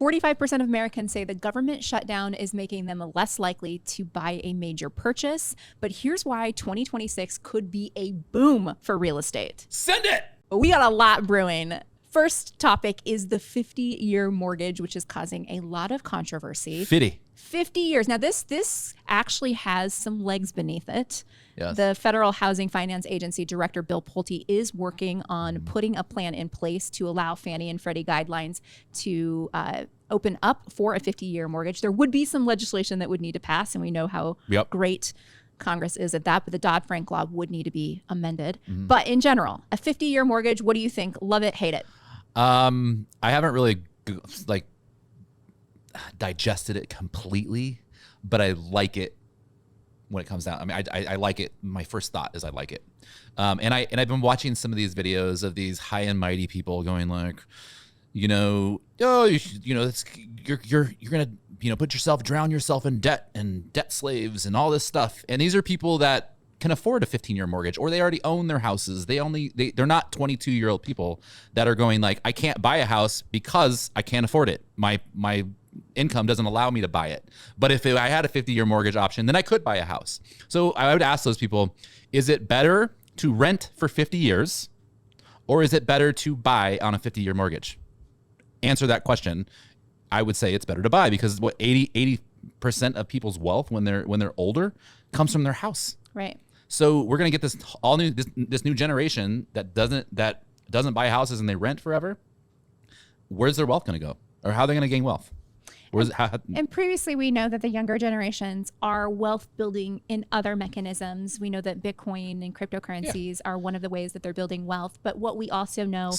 45% of Americans say the government shutdown is making them less likely to buy a major purchase. But here's why 2026 could be a boom for real estate. Send it! We got a lot brewing. First topic is the 50-year mortgage, which is causing a lot of controversy. 50 years. Now, this actually has some legs beneath it. Yes. The Federal Housing Finance Agency Director Bill Pulte is working on putting a plan in place to allow Fannie and Freddie guidelines to open up for a 50-year mortgage. There would be some legislation that would need to pass, and we know how great Congress is at that, but the Dodd-Frank law would need to be amended. But in general, a 50-year mortgage, what do you think? Love it, hate it? I haven't really digested it completely, but I like it when it comes down. I mean, I like it. My first thought is I like it. And I've been watching some of these videos of these high and mighty people going like, you're gonna, drown yourself in debt and debt slaves and all this stuff. And these are people that can afford a 15-year mortgage, or they already own their houses. They're not 22-year-old people that are going like, I can't buy a house because I can't afford it. My income doesn't allow me to buy it. But if I had a 50-year mortgage option, then I could buy a house. So I would ask those people, is it better to rent for 50 years, or is it better to buy on a 50-year mortgage? Answer that question. I would say it's better to buy, because 80% of people's wealth when they're older comes from their house. Right. So we're gonna get this new generation that doesn't buy houses and they rent forever. Where's their wealth gonna go, or how are they gonna gain wealth? And previously, we know that the younger generations are wealth building in other mechanisms. We know that Bitcoin and cryptocurrencies are one of the ways that they're building wealth. But what we also know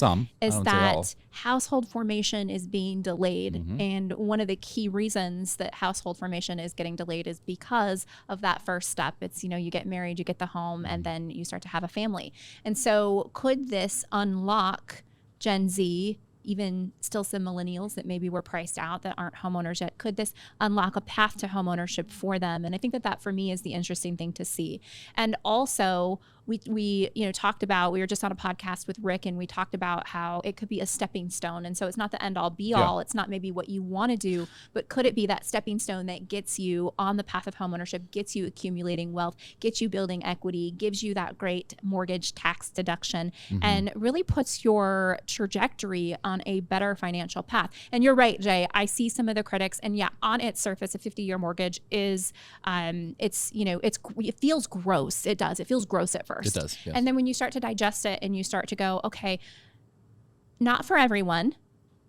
is that household formation is being delayed. And one of the key reasons that household formation is getting delayed is because of that first step. It's, you get married, you get the home, and then you start to have a family. And so could this unlock Gen Z, even still some millennials that maybe were priced out that aren't homeowners yet? Could this unlock a path to homeownership for them? And I think that for me is the interesting thing to see. And also we talked about, we were just on a podcast with Rick, and we talked about how it could be a stepping stone. And so it's not the end all be all. It's not maybe what you want to do, but could it be that stepping stone that gets you on the path of homeownership, gets you accumulating wealth, gets you building equity, gives you that great mortgage tax deduction, and really puts your trajectory on a better financial path. And you're right, Jay, I see some of the critics, and on its surface, a 50-year mortgage is, it feels gross. It does. It feels gross at first. It does, yes. And then when you start to digest it and you start to go, okay, not for everyone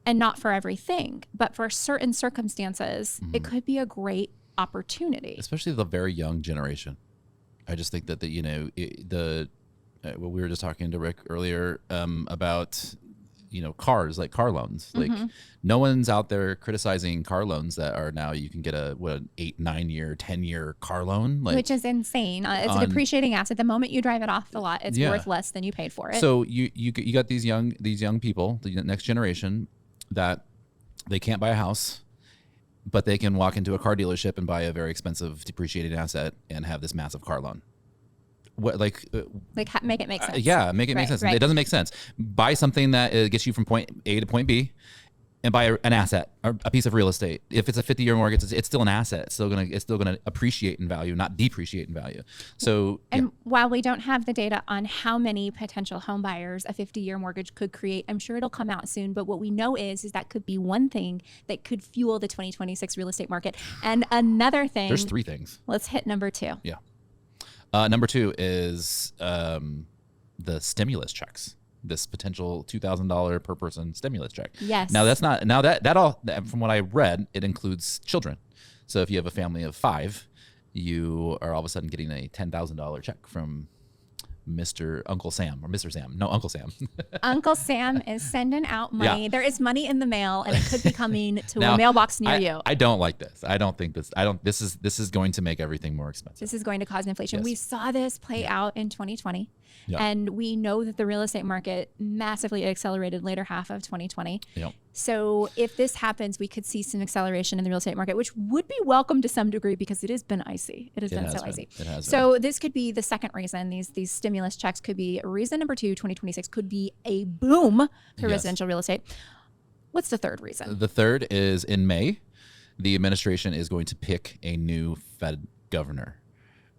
and not for everything, but for certain circumstances, it could be a great opportunity. Especially the very young generation. I just think that what we were just talking to Rick earlier about, cars, like car loans. Like no one's out there criticizing car loans that are now, you can get an 8, 9 year, 10-year car loan. Which is insane. It's a depreciating asset. The moment you drive it off the lot, it's worth less than you paid for it. So you got these young people, the next generation, that they can't buy a house, but they can walk into a car dealership and buy a very expensive depreciated asset and have this massive car loan. Make it make sense. Make it make sense. Right. It doesn't make sense. Buy something that gets you from point A to point B, and buy an asset or a piece of real estate. If it's a 50-year mortgage, it's still an asset. It's still gonna appreciate in value, not depreciate in value. So, while we don't have the data on how many potential home buyers a 50-year mortgage could create, I'm sure it'll come out soon. But what we know is that could be one thing that could fuel the 2026 real estate market. And another thing. There's 3 things. Let's hit number 2. Yeah. Number 2 is the stimulus checks. This potential $2,000 per person stimulus check. Yes. Now that all, from what I read, it includes children. So if you have a family of 5, you are all of a sudden getting a $10,000 check from Uncle Sam. No, Uncle Sam. Uncle Sam is sending out money. Yeah. There is money in the mail, and it could be coming to a mailbox near you. I don't like this. This is going to make everything more expensive. This is going to cause inflation. Yes. We saw this play out in 2020. Yep. And we know that the real estate market massively accelerated later half of 2020. Yep. So if this happens, we could see some acceleration in the real estate market, which would be welcome to some degree because it has been icy. It has been so icy. So this could be the second reason. These stimulus checks could be reason number 2. 2026 could be a boom for residential real estate. What's the third reason? The third is in May, the administration is going to pick a new Fed governor,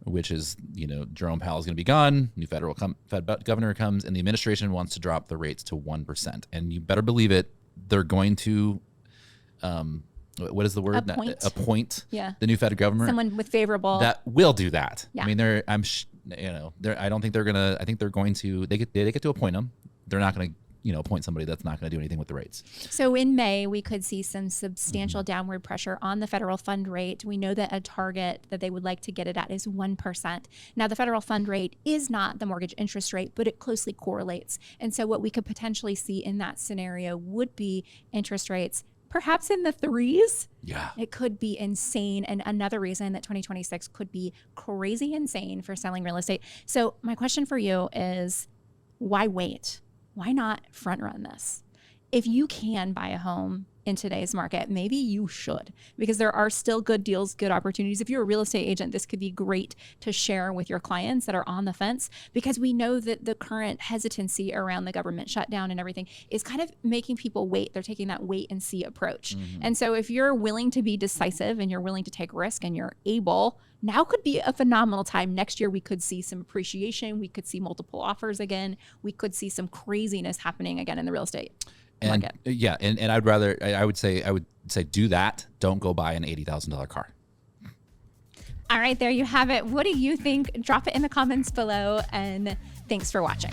which is, Jerome Powell is going to be gone. New Fed governor comes, and the administration wants to drop the rates to 1%. And you better believe it, they're going to, what is the word? Appoint the new Fed governor. Someone with favorable. That will do that. Yeah. I mean, I don't think they're going to, I think they're going to, they get to appoint them. They're not going to, appoint somebody that's not going to do anything with the rates. So in May, we could see some substantial downward pressure on the federal fund rate. We know that a target that they would like to get it at is 1%. Now, the federal fund rate is not the mortgage interest rate, but it closely correlates. And so what we could potentially see in that scenario would be interest rates perhaps in the 3s. Yeah. It could be insane. And another reason that 2026 could be crazy insane for selling real estate. So my question for you is, why wait? Why not front run this? If you can buy a home in today's market, maybe you should, because there are still good deals, good opportunities. If you're a real estate agent, this could be great to share with your clients that are on the fence, because we know that the current hesitancy around the government shutdown and everything is kind of making people wait. They're taking that wait and see approach. And so if you're willing to be decisive and you're willing to take risk and you're able, now could be a phenomenal time. Next year, we could see some appreciation. We could see multiple offers again. We could see some craziness happening again in the real estate market. Yeah, and I would say do that. Don't go buy an $80,000 car. All right, there you have it. What do you think? Drop it in the comments below, and thanks for watching.